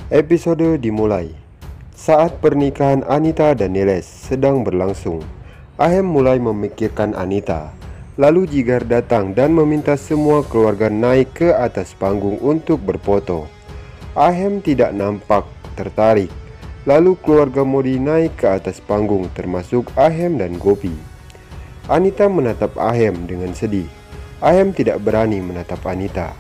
Episode dimulai saat pernikahan Anita dan Niles sedang berlangsung. Ahem mulai memikirkan Anita. Lalu Jigar datang dan meminta semua keluarga naik ke atas panggung untuk berfoto. Ahem tidak nampak tertarik. Lalu keluarga Modi naik ke atas panggung termasuk Ahem dan Gopi. Anita menatap Ahem dengan sedih. Ahem tidak berani menatap Anita.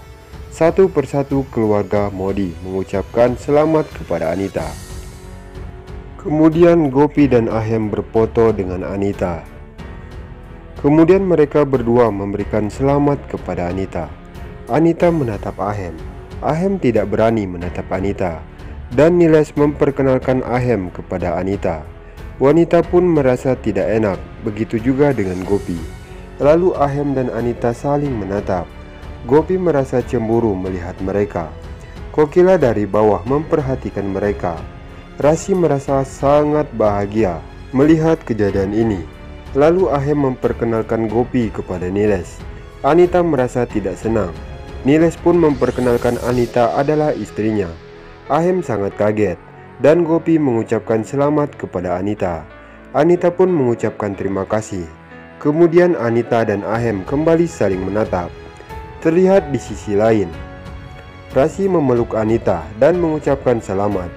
Satu persatu keluarga Modi mengucapkan selamat kepada Anita. Kemudian Gopi dan Ahem berfoto dengan Anita. Kemudian mereka berdua memberikan selamat kepada Anita. Anita menatap Ahem. Ahem tidak berani menatap Anita. Dan Niles memperkenalkan Ahem kepada Anita. Wanita pun merasa tidak enak, begitu juga dengan Gopi. Lalu Ahem dan Anita saling menatap. Gopi merasa cemburu melihat mereka. Kokila dari bawah memperhatikan mereka. Rasi merasa sangat bahagia melihat kejadian ini. Lalu Ahem memperkenalkan Gopi kepada Niles. Anita merasa tidak senang. Niles pun memperkenalkan Anita adalah istrinya. Ahem sangat kaget dan Gopi mengucapkan selamat kepada Anita. Anita pun mengucapkan terima kasih. Kemudian Anita dan Ahem kembali saling menatap. Terlihat di sisi lain, Rasi memeluk Anita dan mengucapkan selamat.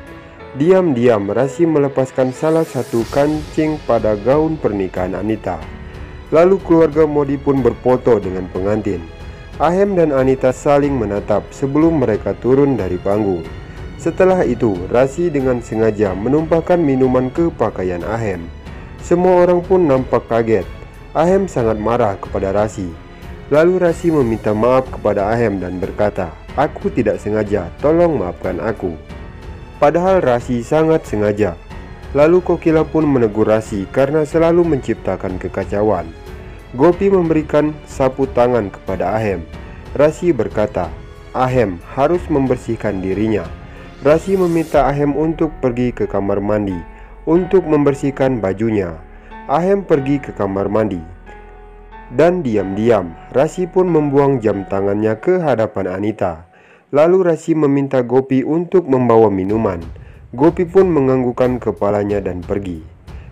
Diam-diam Rasi melepaskan salah satu kancing pada gaun pernikahan Anita. Lalu keluarga Modi pun berfoto dengan pengantin. Ahem dan Anita saling menatap sebelum mereka turun dari panggung. Setelah itu Rasi dengan sengaja menumpahkan minuman ke pakaian Ahem. Semua orang pun nampak kaget. Ahem sangat marah kepada Rasi. Lalu Rasi meminta maaf kepada Ahem dan berkata, "Aku tidak sengaja, tolong maafkan aku." Padahal Rasi sangat sengaja. Lalu Kokila pun menegur Rasi karena selalu menciptakan kekacauan. Gopi memberikan sapu tangan kepada Ahem. Rasi berkata, Ahem harus membersihkan dirinya. Rasi meminta Ahem untuk pergi ke kamar mandi untuk membersihkan bajunya. Ahem pergi ke kamar mandi. Dan diam-diam Rasi pun membuang jam tangannya ke hadapan Anita. Lalu Rasi meminta Gopi untuk membawa minuman. Gopi pun menganggukkan kepalanya dan pergi.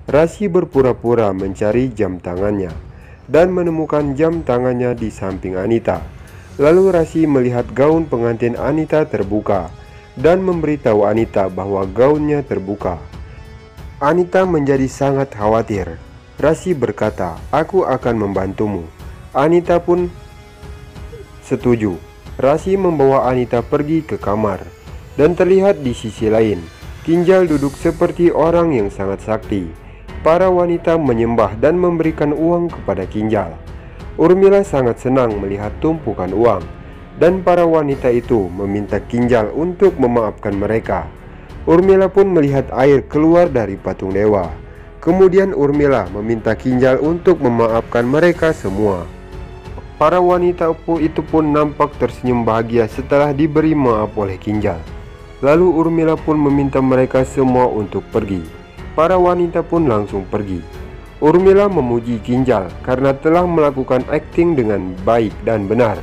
Rasi berpura-pura mencari jam tangannya dan menemukan jam tangannya di samping Anita. Lalu Rasi melihat gaun pengantin Anita terbuka dan memberitahu Anita bahwa gaunnya terbuka. Anita menjadi sangat khawatir. Rasi berkata, "Aku akan membantumu." Anita pun setuju. Rasi membawa Anita pergi ke kamar. Dan terlihat di sisi lain, Kinjal duduk seperti orang yang sangat sakti. Para wanita menyembah dan memberikan uang kepada Kinjal. Urmila sangat senang melihat tumpukan uang. Dan para wanita itu meminta Kinjal untuk memaafkan mereka. Urmila pun melihat air keluar dari patung dewa. Kemudian Urmila meminta Kinjal untuk memaafkan mereka semua. Para wanita itu pun nampak tersenyum bahagia setelah diberi maaf oleh Kinjal. Lalu Urmila pun meminta mereka semua untuk pergi. Para wanita pun langsung pergi. Urmila memuji Kinjal karena telah melakukan akting dengan baik dan benar,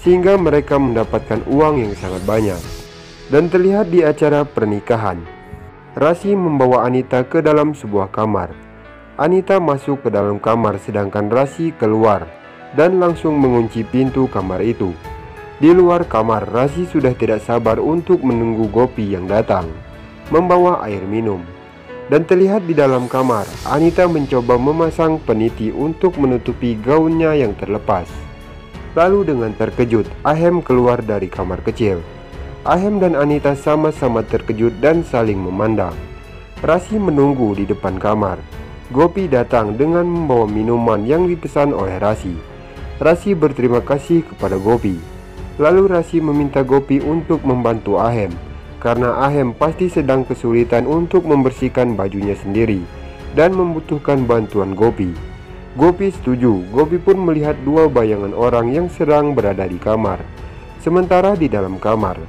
sehingga mereka mendapatkan uang yang sangat banyak. Dan terlihat di acara pernikahan, Rasi membawa Anita ke dalam sebuah kamar. Anita masuk ke dalam kamar sedangkan Rasi keluar dan langsung mengunci pintu kamar itu. Di luar kamar, Rasi sudah tidak sabar untuk menunggu Gopi yang datang membawa air minum. Dan terlihat di dalam kamar, Anita mencoba memasang peniti untuk menutupi gaunnya yang terlepas. Lalu dengan terkejut, Ahem keluar dari kamar kecil. Ahem dan Anita sama-sama terkejut dan saling memandang. Rasi menunggu di depan kamar. Gopi datang dengan membawa minuman yang dipesan oleh Rasi. Rasi berterima kasih kepada Gopi. Lalu Rasi meminta Gopi untuk membantu Ahem, karena Ahem pasti sedang kesulitan untuk membersihkan bajunya sendiri dan membutuhkan bantuan Gopi. Gopi setuju. Gopi pun melihat dua bayangan orang yang sedang berada di kamar. Sementara di dalam kamar,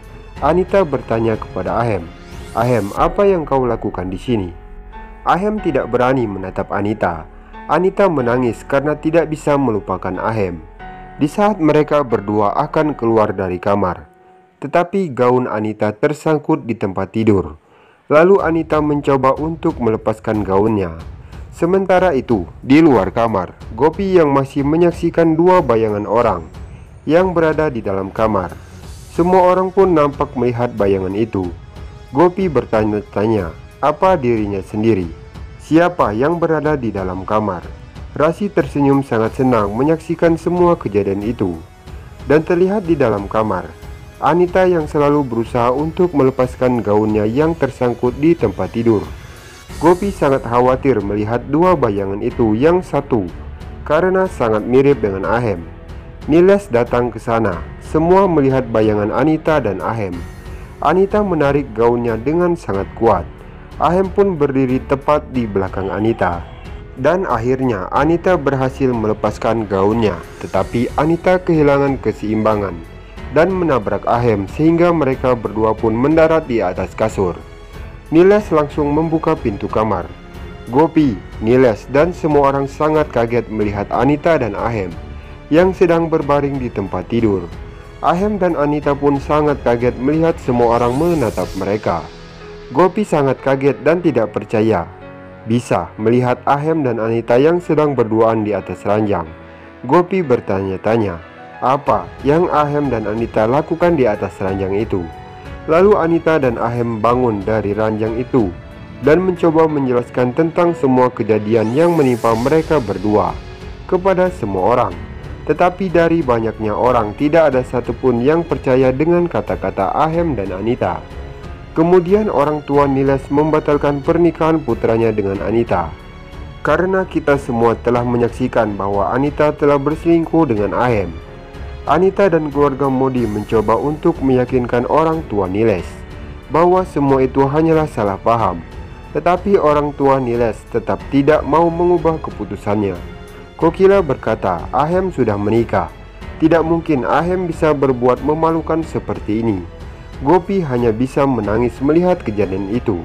Anita bertanya kepada Ahem, "Ahem, apa yang kau lakukan di sini?" Ahem tidak berani menatap Anita. Anita menangis karena tidak bisa melupakan Ahem. Di saat mereka berdua akan keluar dari kamar, tetapi gaun Anita tersangkut di tempat tidur. Lalu Anita mencoba untuk melepaskan gaunnya. Sementara itu, di luar kamar, Gopi yang masih menyaksikan dua bayangan orang yang berada di dalam kamar. Semua orang pun nampak melihat bayangan itu. Gopi bertanya-tanya apa dirinya sendiri, siapa yang berada di dalam kamar. Rasi tersenyum sangat senang menyaksikan semua kejadian itu. Dan terlihat di dalam kamar, Anita yang selalu berusaha untuk melepaskan gaunnya yang tersangkut di tempat tidur. Gopi sangat khawatir melihat dua bayangan itu, yang satu karena sangat mirip dengan Ahem. Niles datang ke sana. Semua melihat bayangan Anita dan Ahem. Anita menarik gaunnya dengan sangat kuat. Ahem pun berdiri tepat di belakang Anita. Dan akhirnya Anita berhasil melepaskan gaunnya. Tetapi Anita kehilangan keseimbangan dan menabrak Ahem sehingga mereka berdua pun mendarat di atas kasur. Niles langsung membuka pintu kamar. Gopi, Niles, dan semua orang sangat kaget melihat Anita dan Ahem yang sedang berbaring di tempat tidur. Ahem dan Anita pun sangat kaget melihat semua orang menatap mereka. Gopi sangat kaget dan tidak percaya bisa melihat Ahem dan Anita yang sedang berduaan di atas ranjang. Gopi bertanya-tanya apa yang Ahem dan Anita lakukan di atas ranjang itu. Lalu Anita dan Ahem bangun dari ranjang itu dan mencoba menjelaskan tentang semua kejadian yang menimpa mereka berdua kepada semua orang. Tetapi dari banyaknya orang, tidak ada satupun yang percaya dengan kata-kata Ahem dan Anita. Kemudian orang tua Niles membatalkan pernikahan putranya dengan Anita, karena kita semua telah menyaksikan bahwa Anita telah berselingkuh dengan Ahem. Anita dan keluarga Modi mencoba untuk meyakinkan orang tua Niles bahwa semua itu hanyalah salah paham. Tetapi orang tua Niles tetap tidak mau mengubah keputusannya. Kokila berkata Ahem sudah menikah. Tidak mungkin Ahem bisa berbuat memalukan seperti ini. Gopi hanya bisa menangis melihat kejadian itu.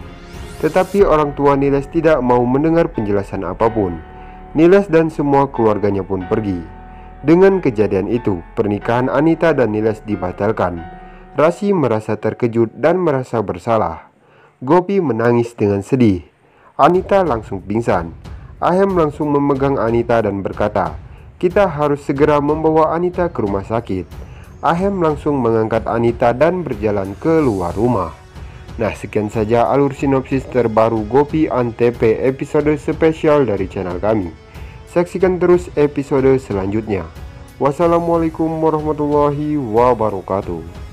Tetapi orang tua Niles tidak mau mendengar penjelasan apapun. Niles dan semua keluarganya pun pergi. Dengan kejadian itu, pernikahan Anita dan Niles dibatalkan. Rasi merasa terkejut dan merasa bersalah. Gopi menangis dengan sedih. Anita langsung pingsan. Ahem langsung memegang Anita dan berkata, "Kita harus segera membawa Anita ke rumah sakit." Ahem langsung mengangkat Anita dan berjalan keluar rumah. Nah, sekian saja alur sinopsis terbaru Gopi Antp episode spesial dari channel kami. Saksikan terus episode selanjutnya. Wassalamualaikum warahmatullahi wabarakatuh.